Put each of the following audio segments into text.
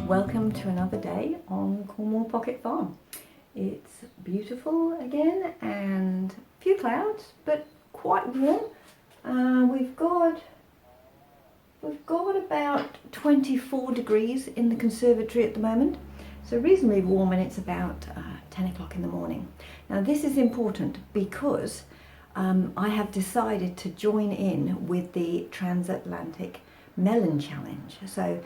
welcome to another day on Cornwall Pocket Farm. It's beautiful again and a few clouds, but quite warm. We've got about 24 degrees in the conservatory at the moment, so reasonably warm, and it's about 10 o'clock in the morning. Now this is important because I have decided to join in with the transatlantic melon challenge. So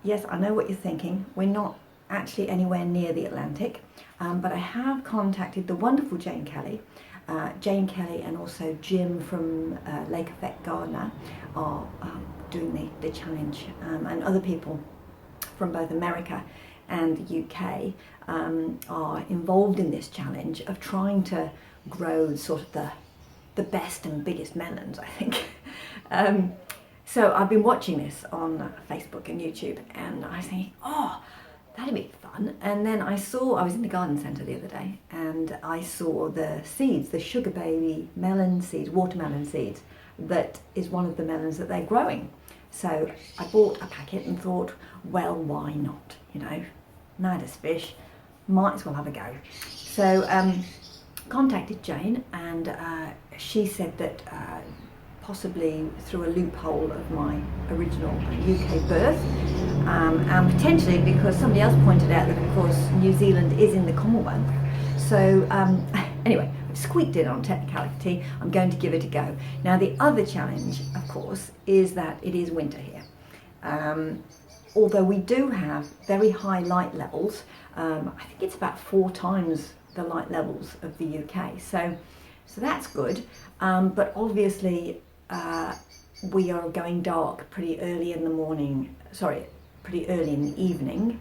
yes, I know what you're thinking. We're not actually anywhere near the Atlantic, but I have contacted the wonderful Jane Kelly. Jane Kelly and also Jim from Lake Effect Gardener are doing the challenge, and other people from both America and the UK are involved in this challenge of trying to grow sort of the best and biggest melons, I think. So I've been watching this on Facebook and YouTube, and I was thinking, oh, that'd be fun. And then I was in the garden centre the other day, and I saw the seeds, the sugar baby melon seeds, watermelon seeds, that is one of the melons that they're growing. So I bought a packet and thought, well, why not? You know, mad as fish, might as well have a go. So contacted Jane, and she said that possibly through a loophole of my original UK birth, and potentially because somebody else pointed out that of course New Zealand is in the Commonwealth. So anyway, I've squeaked in on technicality. I'm going to give it a go. Now the other challenge, of course, is that it is winter here. Although we do have very high light levels, I think it's about 4 times the light levels of the UK. So that's good, but obviously we are going dark pretty early in the morning, pretty early in the evening,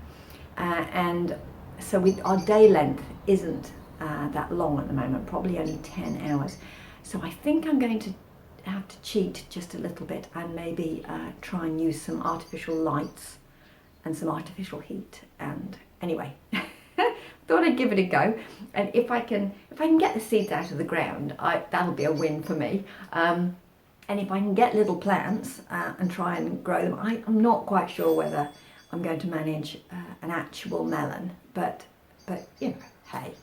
and so our day length isn't that long at the moment, probably only 10 hours. So I think I'm going to have to cheat just a little bit and maybe try and use some artificial lights and some artificial heat. And anyway, thought I'd give it a go, and if I can get the seeds out of the ground, that'll be a win for me. And if I can get little plants and try and grow them, I'm not quite sure whether I'm going to manage an actual melon, but you know, hey,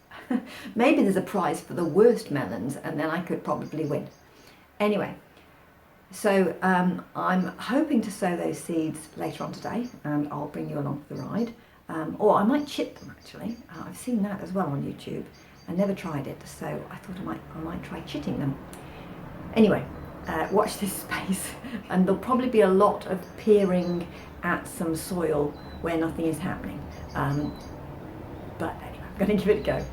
maybe there's a prize for the worst melons, and then I could probably win. Anyway, so I'm hoping to sow those seeds later on today, and I'll bring you along for the ride. Or I might chip them actually. I've seen that as well on YouTube. I never tried it, so I thought I might try chitting them. Anyway, watch this space, and there'll probably be a lot of peering at some soil where nothing is happening. But anyway, I'm going to give it a go.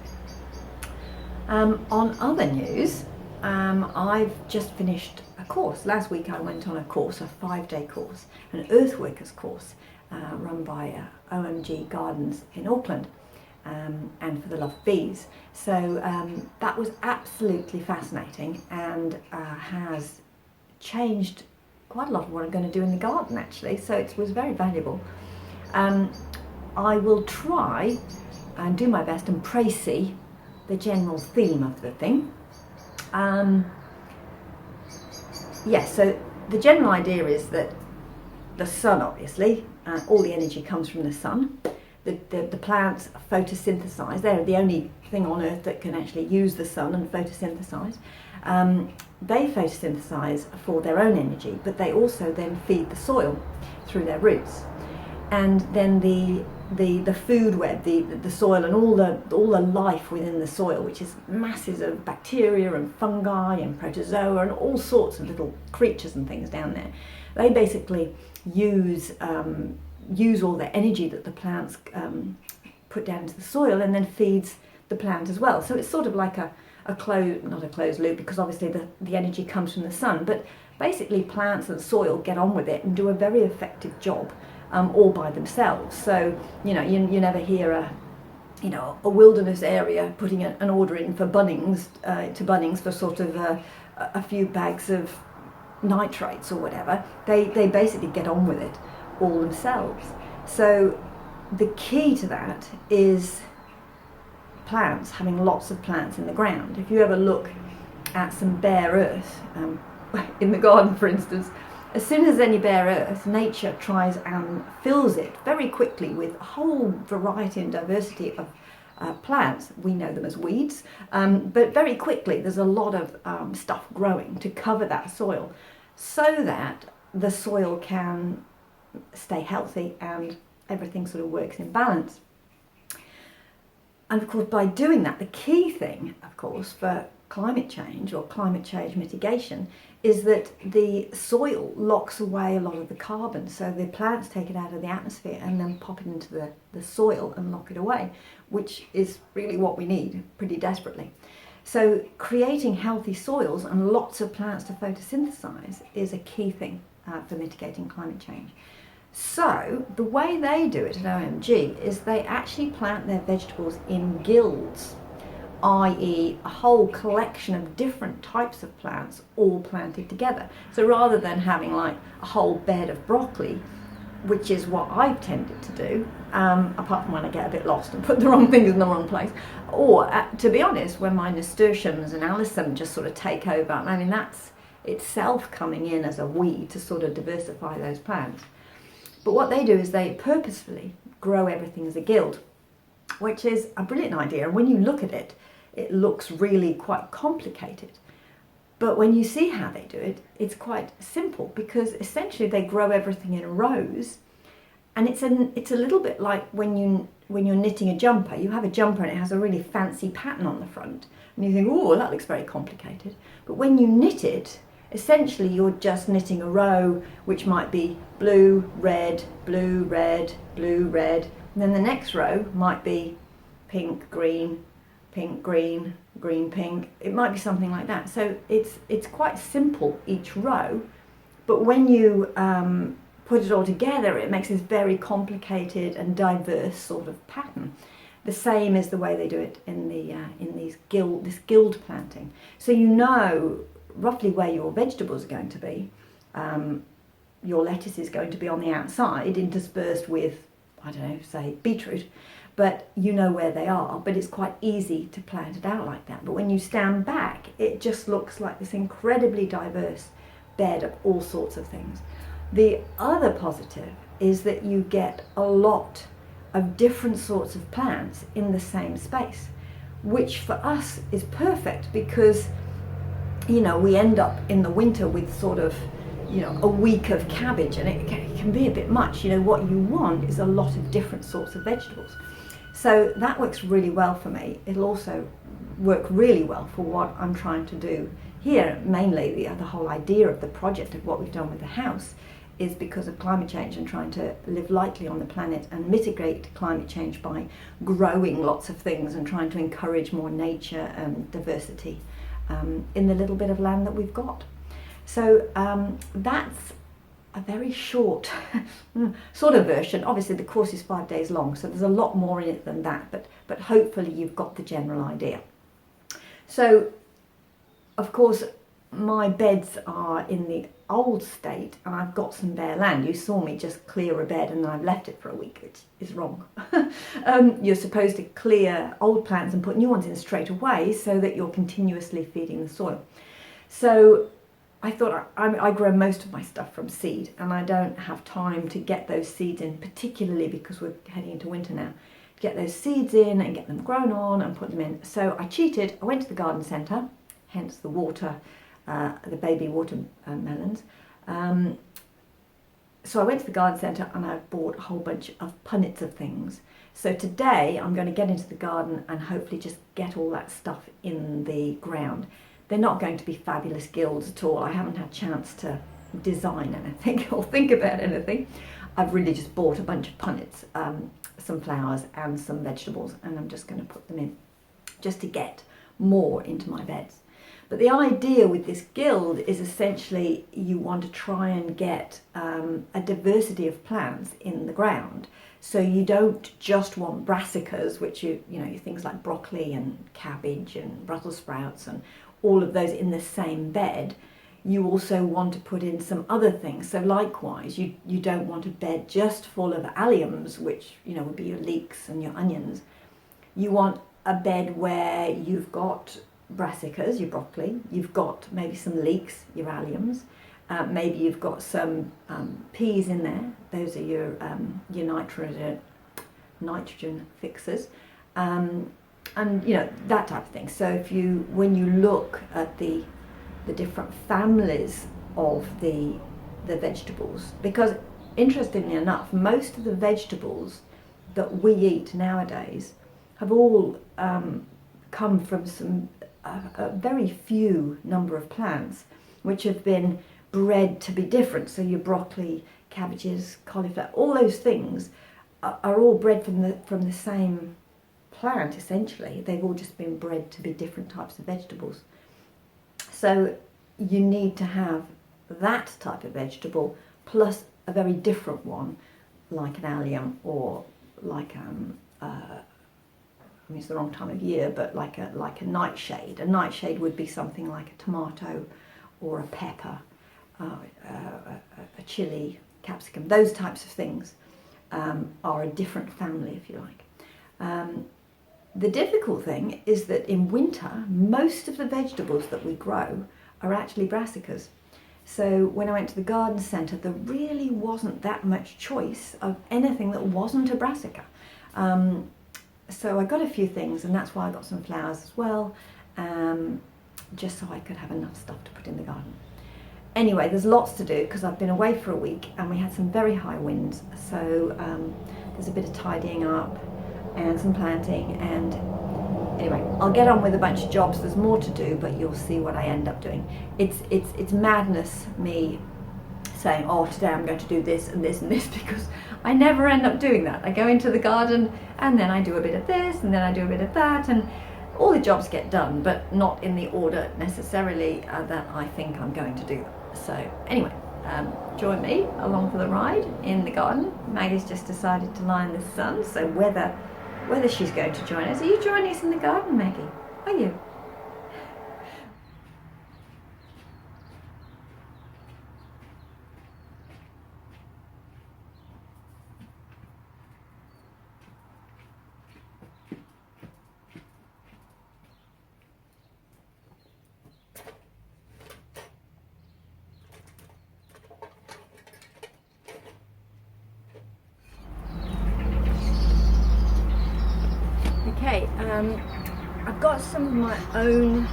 On other news, I've just finished a course. Last week I went on a course, a 5-day course, an Earthworkers course, run by OMG Gardens in Auckland, and for the love of bees. So that was absolutely fascinating, and has changed quite a lot of what I'm going to do in the garden actually, so it was very valuable. I will try and do my best and précis the general theme of the thing. Yes, so the general idea is that the sun, obviously, all the energy comes from the sun. The plants photosynthesize. They're the only thing on earth that can actually use the sun and photosynthesize. They photosynthesize for their own energy, but they also then feed the soil through their roots. And then the food web, the soil and all the life within the soil, which is masses of bacteria and fungi and protozoa and all sorts of little creatures and things down there, they basically use all the energy that the plants put down into the soil, and then feeds the plant as well. So it's sort of like not a closed loop, because obviously the energy comes from the sun, but basically plants and soil get on with it and do a very effective job all by themselves. So you know, you never hear a wilderness area putting an order in for Bunnings for sort of a few bags of nitrates or whatever. They basically get on with it all themselves. So the key to that is plants, having lots of plants in the ground. If you ever look at some bare earth in the garden, for instance, As soon as any bare earth, nature tries and fills it very quickly with a whole variety and diversity of plants. We know them as weeds, but very quickly there's a lot of stuff growing to cover that soil so that the soil can stay healthy and everything sort of works in balance. And of course, by doing that, the key thing, of course, for climate change or climate change mitigation is that the soil locks away a lot of the carbon. So the plants take it out of the atmosphere and then pop it into the soil and lock it away, which is really what we need pretty desperately. So creating healthy soils and lots of plants to photosynthesize is a key thing for mitigating climate change. So the way they do it at OMG is they actually plant their vegetables in guilds, i.e. a whole collection of different types of plants all planted together. So rather than having like a whole bed of broccoli, which is what I've tended to do, apart from when I get a bit lost and put the wrong things in the wrong place, or to be honest, when my nasturtiums and alyssum just sort of take over. I mean, that's itself coming in as a weed to sort of diversify those plants. But what they do is they purposefully grow everything as a guild, which is a brilliant idea. And when you look at it, it looks really quite complicated. But when you see how they do it, it's quite simple, because essentially they grow everything in rows. And it's a little bit like when you're knitting a jumper. You have a jumper and it has a really fancy pattern on the front. And you think, oh, that looks very complicated. But when you knit it, essentially you're just knitting a row which might be blue, red, blue, red, blue, red. And then the next row might be pink, green, green, pink. It might be something like that. So it's quite simple, each row. But when you put it all together, it makes this very complicated and diverse sort of pattern. The same is the way they do it in this guild planting. So you know roughly where your vegetables are going to be. Your lettuce is going to be on the outside, interspersed with, I don't know, say beetroot, but you know where they are. But it's quite easy to plant it out like that. But when you stand back, it just looks like this incredibly diverse bed of all sorts of things. The other positive is that you get a lot of different sorts of plants in the same space, which for us is perfect, because you know, we end up in the winter with sort of, you know, a week of cabbage, and it can be a bit much. You know, what you want is a lot of different sorts of vegetables. So that works really well for me. It'll also work really well for what I'm trying to do here. Mainly the whole idea of the project of what we've done with the house is because of climate change and trying to live lightly on the planet and mitigate climate change by growing lots of things and trying to encourage more nature and diversity in the little bit of land that we've got. So that's a very short sort of version. Obviously the course is 5 days long, so there's a lot more in it than that, but hopefully you've got the general idea. So of course my beds are in the old state, and I've got some bare land. You saw me just clear a bed and then I've left it for a week, which is wrong. You're supposed to clear old plants and put new ones in straight away so that you're continuously feeding the soil. So I thought I grow most of my stuff from seed, and I don't have time to get those seeds in, particularly because we're heading into winter now, get those seeds in and get them grown on and put them in. So I cheated. I went to the garden centre, hence the the baby watermelons. So I went to the garden centre and I bought a whole bunch of punnets of things. So today I'm going to get into the garden and hopefully just get all that stuff in the ground. They're not going to be fabulous guilds at all. I haven't had a chance to design anything or think about anything. I've really just bought a bunch of punnets, some flowers and some vegetables, and I'm just going to put them in just to get more into my beds. But the idea with this guild is essentially you want to try and get a diversity of plants in the ground. So you don't just want brassicas, which you know things like broccoli and cabbage and Brussels sprouts and all of those in the same bed. You also want to put in some other things. So likewise, you don't want a bed just full of alliums, which would be your leeks and your onions. You want a bed where you've got brassicas, your broccoli, you've got maybe some leeks, your alliums, Maybe you've got some peas in there. Those are your nitrogen fixers, and that type of thing. So when you look at the different families of the vegetables, because interestingly enough, most of the vegetables that we eat nowadays have all come from a very few number of plants which have been bred to be different. So your broccoli, cabbages, cauliflower, all those things are all bred from the same plant essentially. They've all just been bred to be different types of vegetables. So you need to have that type of vegetable plus a very different one, like an allium or like it's the wrong time of year, but like a nightshade. A nightshade would be something like a tomato or a pepper, a chili, capsicum. Those types of things are a different family, if you like. The difficult thing is that in winter, most of the vegetables that we grow are actually brassicas. So when I went to the garden centre, there really wasn't that much choice of anything that wasn't a brassica. So I got a few things, and that's why I got some flowers as well, just so I could have enough stuff to put in the garden. Anyway, there's lots to do because I've been away for a week and we had some very high winds. So there's a bit of tidying up and some planting, and anyway, I'll get on with a bunch of jobs. There's more to do, but you'll see what I end up doing. It's madness, me saying, oh, today I'm going to do this and this and this, because I never end up doing that. I go into the garden and then I do a bit of this and then I do a bit of that, and all the jobs get done, but not in the order necessarily that I think I'm going to do them. So anyway, join me along for the ride in the garden. Maggie's just decided to lie in the sun, so whether she's going to join us. Are you joining us in the garden, Maggie? Are you? Okay, I've got some of my own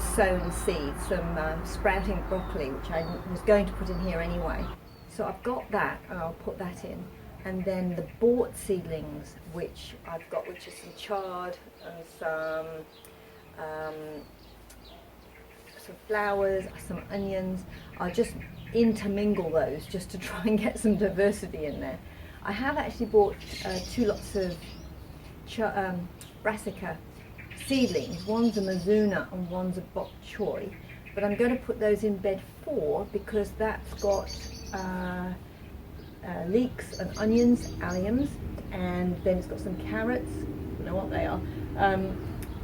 sown seeds, some sprouting broccoli, which I was going to put in here anyway. So I've got that, and I'll put that in. And then the bought seedlings, which I've got, which is some chard and some flowers, some onions. I'll just intermingle those just to try and get some diversity in there. I have actually bought 2 lots of brassica seedlings. One's a Mizuna and one's a bok choy, but I'm going to put those in bed 4 because that's got leeks and onions, alliums, and then it's got some carrots, I don't know what they are,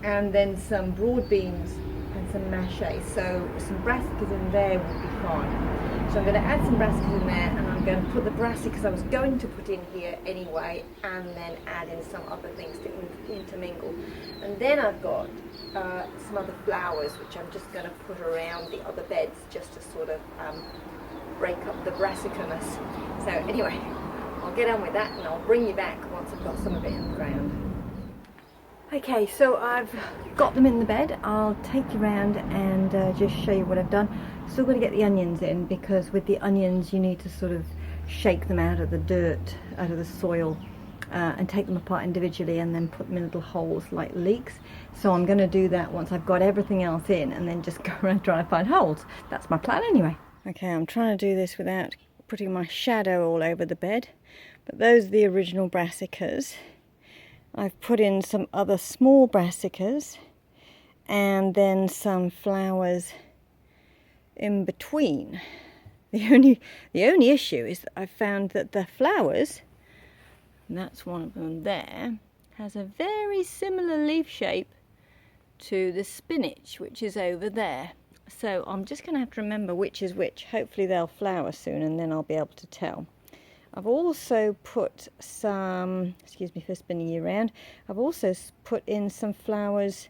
and then some broad beans and some mache. So some brassicas in there would be fine. So I'm going to add some brassicas in there, and I'm going to put the brassicas I was going to put in here anyway, and then add in some other things to intermingle. And then I've got some other flowers which I'm just going to put around the other beds just to sort of break up the brassicaness. So anyway, I'll get on with that and I'll bring you back once I've got some of it in the ground. Okay, so I've got them in the bed. I'll take you around and just show you what I've done. Still got to get the onions in, because with the onions you need to sort of shake them out of the dirt, out of the soil, and take them apart individually and then put them in little holes like leeks. So I'm going to do that once I've got everything else in, and then just go around trying to find holes. That's my plan anyway. Okay, I'm trying to do this without putting my shadow all over the bed, but those are the original brassicas. I've put in some other small brassicas and then some flowers in between. The only issue is that I've found that the flowers, and that's one of them there, has a very similar leaf shape to the spinach, which is over there. So I'm just going to have to remember which is which. Hopefully they'll flower soon and then I'll be able to tell. I've also put some, excuse me for spinning you around, I've also put in some flowers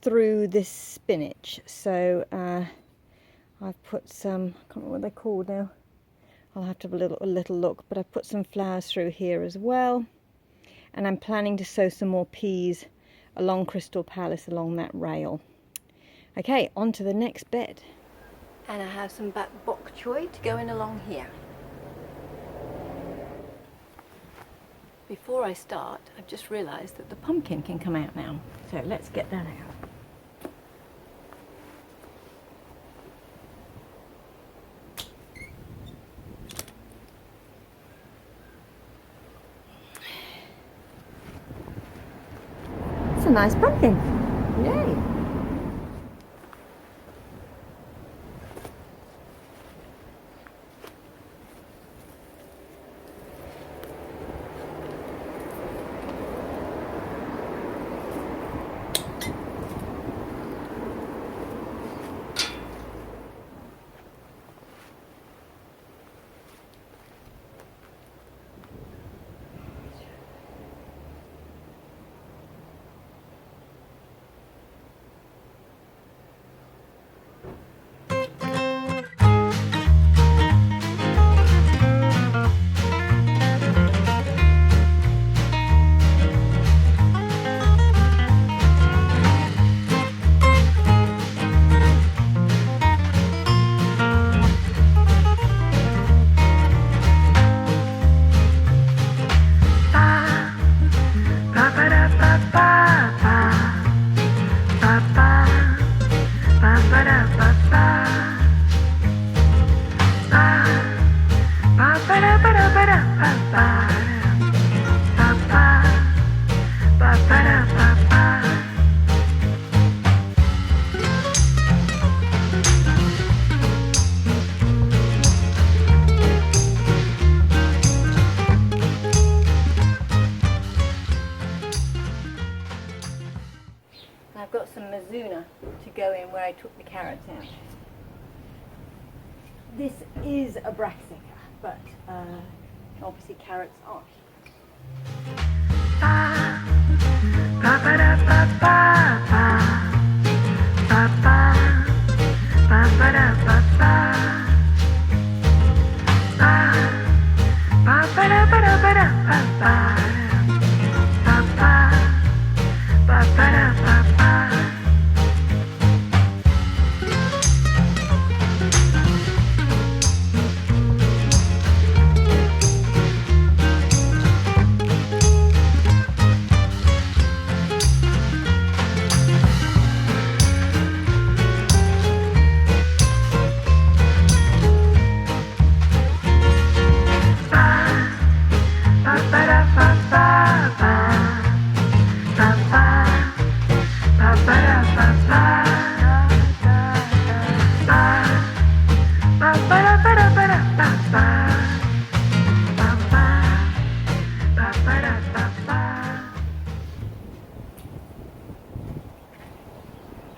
through this spinach. So I've put some, I can't remember what they're called now. I'll have to have a little look, but I've put some flowers through here as well. And I'm planning to sow some more peas along Crystal Palace, along that rail. Okay, on to the next bed. And I have some bok choy to go in along here. Before I start, I've just realised that the pumpkin can come out now. So let's get that out. It's a nice pumpkin. Yay! I've got some Mizuna to go in where I took the carrots out. This is a brassica, but obviously carrots aren't.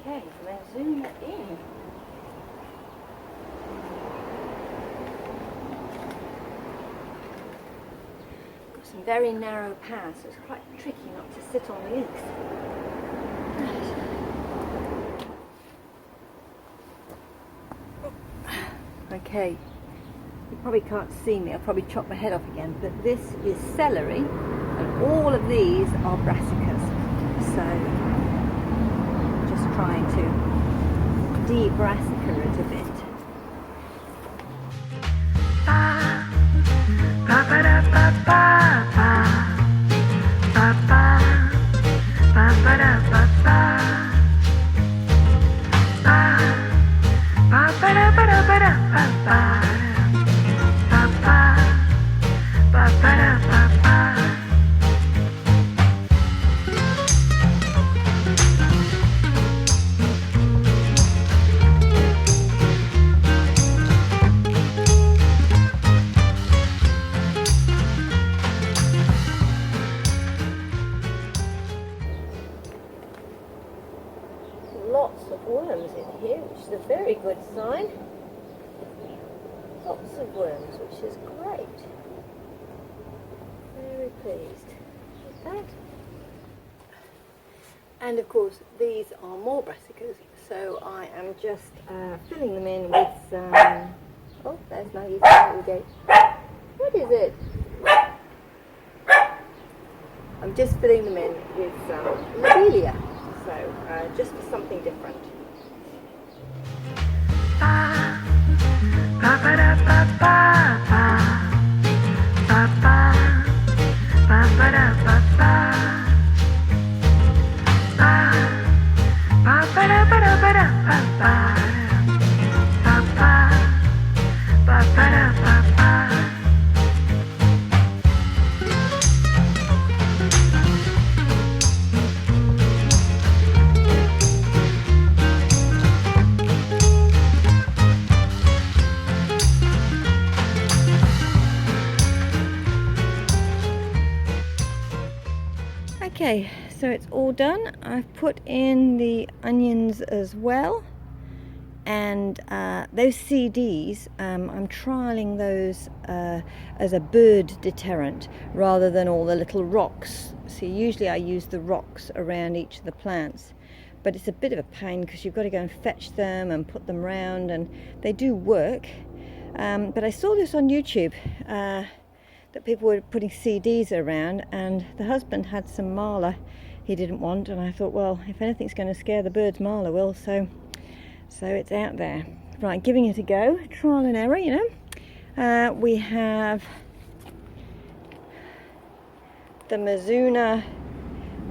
Okay, let's zoom in. Got some very narrow paths, so it's quite tricky not to sit on the links. Okay, you probably can't see me, I'll probably chop my head off again, but this is celery, and all of these are brassicas. So, just trying to de-brassica it a bit. Lots of worms in here, which is a very good sign. Lots of worms, which is great. Very pleased with that. And of course these are more brassicas, so I am just filling them in with some... Oh, there's Maggie's little gate. What is it? I'm just filling them in with some lobelia, so just for something different. Okay, so it's all done. I've put in the onions as well, and those CDs, I'm trialling those as a bird deterrent rather than all the little rocks. So usually I use the rocks around each of the plants, but it's a bit of a pain because you've got to go and fetch them and put them round, and they do work. But I saw this on YouTube, that people were putting CDs around, and the husband had some marla he didn't want, and I thought, well, if anything's going to scare the birds, marla will, so it's out there. Right, giving it a go, trial and error, you know. We have the Mizuna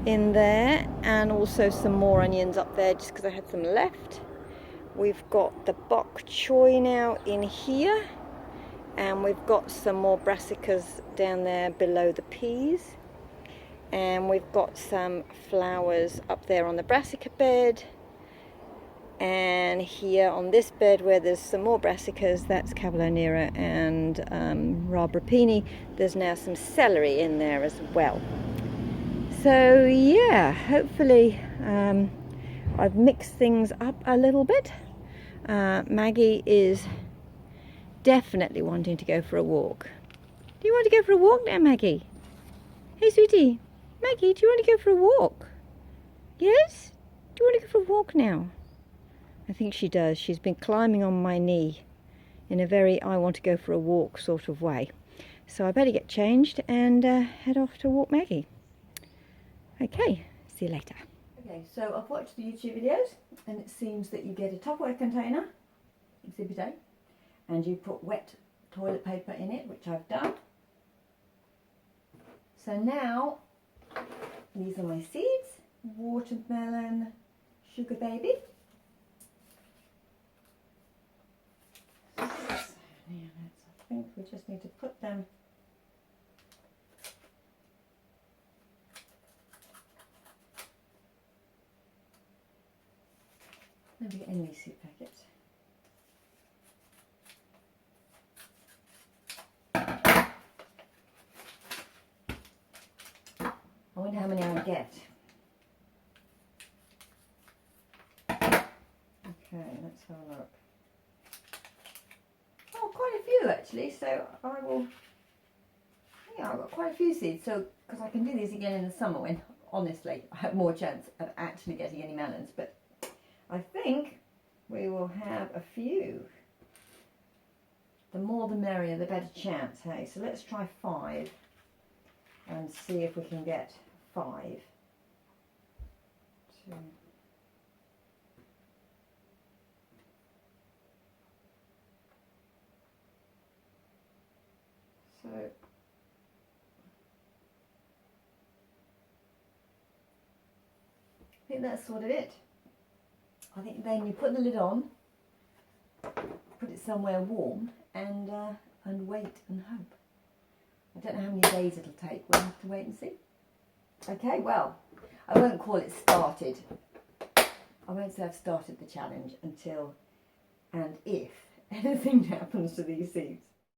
in there, and also some more onions up there just because I had some left. We've got the bok choy now in here, and we've got some more brassicas down there below the peas, and we've got some flowers up there on the brassica bed, and here on this bed where there's some more brassicas, that's Cavolo Nera and Rabrapini, there's now some celery in there as well. So yeah, hopefully I've mixed things up a little bit. Maggie is definitely wanting to go for a walk. Do you want to go for a walk now, Maggie? Hey, sweetie. Maggie, do you want to go for a walk? Yes? Do you want to go for a walk now? I think she does. She's been climbing on my knee in a very I want to go for a walk sort of way. So I better get changed and head off to walk Maggie. Okay, see you later. Okay, so I've watched the YouTube videos, and it seems that you get a Tupperware container, Exhibit A, and you put wet toilet paper in it, which I've done. So now, these are my seeds: watermelon, sugar baby. So, I think we just need to put them Never get in these seed packets. I wonder how many I'll get. Okay, let's have a look. Oh, quite a few actually, so I will, yeah, I've got quite a few seeds, so, because I can do these again in the summer when, honestly, I have more chance of actually getting any melons, but I think we will have a few. The more the merrier, the better chance, hey? So let's try 5 and see if we can get 5. 2. So I think that's sort of it. I think then you put the lid on, put it somewhere warm, and wait and hope. I don't know how many days it'll take. We'll have to wait and see. Okay, well, I won't call it started. I won't say I've started the challenge until and if anything happens to these seeds.